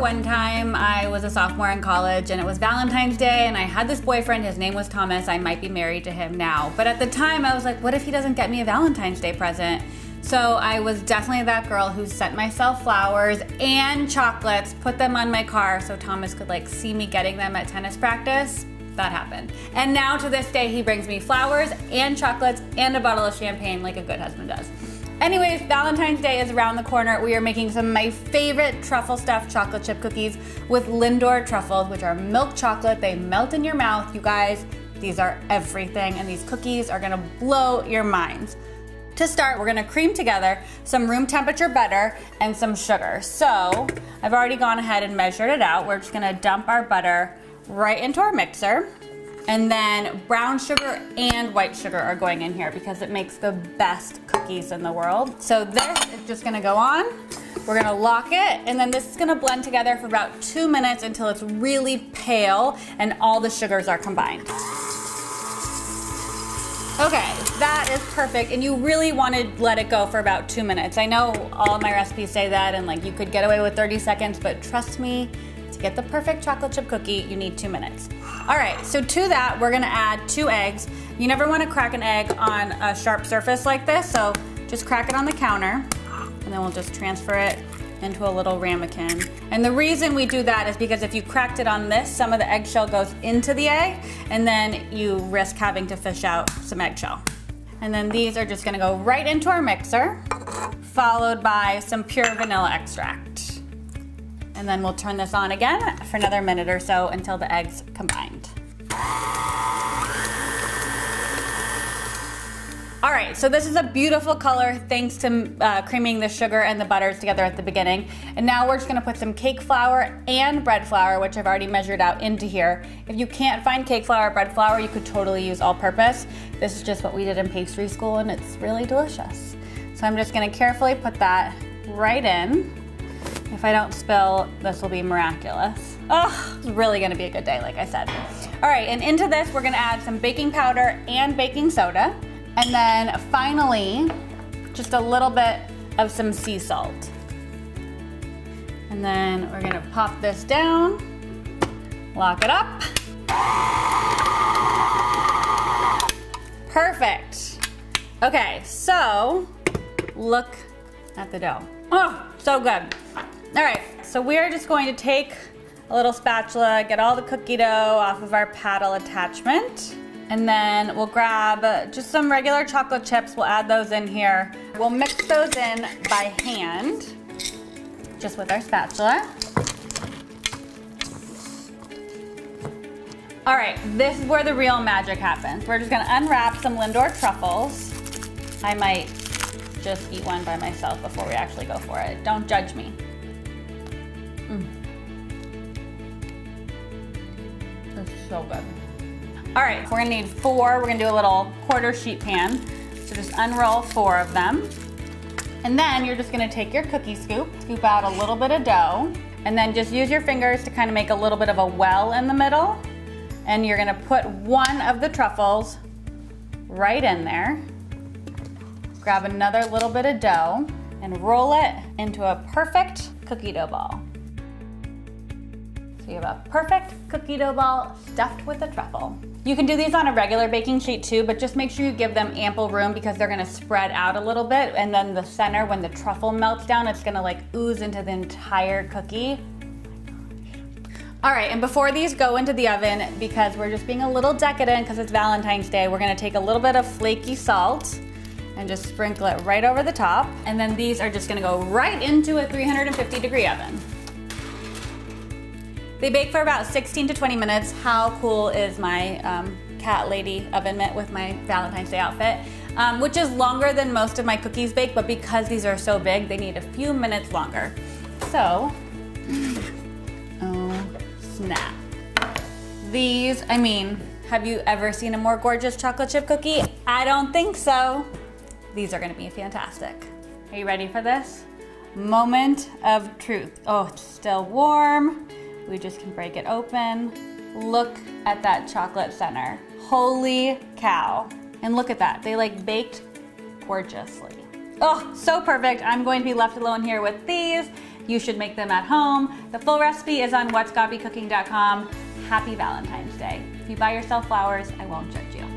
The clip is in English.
one time I was a sophomore in college and it was Valentine's Day and I had this boyfriend, his name was Thomas. I might be married to him now. But at the time I was like, what if he doesn't get me a Valentine's Day present? So I was definitely that girl who sent myself flowers and chocolates, put them on my car so Thomas could like see me getting them at tennis practice. That happened. And now to this day, he brings me flowers and chocolates and a bottle of champagne like a good husband does. Anyways, Valentine's Day is around the corner. We are making some of my favorite truffle stuffed chocolate chip cookies with Lindor truffles, which are milk chocolate. They melt in your mouth. You guys, these are everything, and these cookies are gonna blow your minds. To start, we're gonna cream together some room temperature butter and some sugar. So I've already gone ahead and measured it out. We're just gonna dump our butter right into our mixer. And then brown sugar and white sugar are going in here because it makes the best cookies in the world. So this is just gonna go on. We're gonna lock it, and then this is gonna blend together for about 2 minutes until it's really pale and all the sugars are combined. Okay, that is perfect, and you really want to let it go for about 2 minutes. I know all of my recipes say that, and like you could get away with 30 seconds, but trust me, to get the perfect chocolate chip cookie, you need 2 minutes. All right, so to that, we're gonna add 2 eggs. You never wanna crack an egg on a sharp surface like this, so just crack it on the counter, and then we'll just transfer it into a little ramekin. And the reason we do that is because if you cracked it on this, some of the eggshell goes into the egg, and then you risk having to fish out some eggshell. And then these are just gonna go right into our mixer, followed by some pure vanilla extract. And then we'll turn this on again for another minute or so until the eggs combined. All right, so this is a beautiful color thanks to creaming the sugar and the butters together at the beginning. And now we're just gonna put some cake flour and bread flour, which I've already measured out, into here. If you can't find cake flour or bread flour, you could totally use all-purpose. This is just what we did in pastry school, and it's really delicious. So I'm just gonna carefully put that right in. If I don't spill, this will be miraculous. Oh, it's really gonna be a good day, like I said. All right, and into this, we're gonna add some baking powder and baking soda. And then finally, just a little bit of some sea salt. And then we're gonna pop this down, lock it up. Perfect. Okay, so look at the dough. Oh, so good. All right, so we're just going to take a little spatula, get all the cookie dough off of our paddle attachment, and then we'll grab just some regular chocolate chips. We'll add those in here. We'll mix those in by hand, just with our spatula. All right, this is where the real magic happens. We're just gonna unwrap some Lindor truffles. I might just eat one by myself before we actually go for it. Don't judge me. It's so good. All right, we're gonna need 4. We're gonna do a little quarter sheet pan. So just unroll 4 of them. And then you're just gonna take your cookie scoop, scoop out a little bit of dough, and then just use your fingers to kind of make a little bit of a well in the middle. And you're gonna put one of the truffles right in there. Grab another little bit of dough and roll it into a perfect cookie dough ball. So you have a perfect cookie dough ball stuffed with a truffle. You can do these on a regular baking sheet too, but just make sure you give them ample room because they're gonna spread out a little bit, and then the center, when the truffle melts down, it's gonna like ooze into the entire cookie. All right, and before these go into the oven, because we're just being a little decadent because it's Valentine's Day, we're gonna take a little bit of flaky salt and just sprinkle it right over the top. And then these are just gonna go right into a 350-degree oven. They bake for about 16 to 20 minutes. How cool is my cat lady oven mitt with my Valentine's Day outfit, which is longer than most of my cookies bake, but because these are so big, they need a few minutes longer. So, oh snap. These, I mean, have you ever seen a more gorgeous chocolate chip cookie? I don't think so. These are gonna be fantastic. Are you ready for this? Moment of truth. Oh, it's still warm. We just can break it open. Look at that chocolate center. Holy cow. And look at that, they like baked gorgeously. Oh, so perfect. I'm going to be left alone here with these, You should make them at home. The full recipe is on whatsgobbecooking.com. Happy Valentine's Day. If you buy yourself flowers, I won't judge you.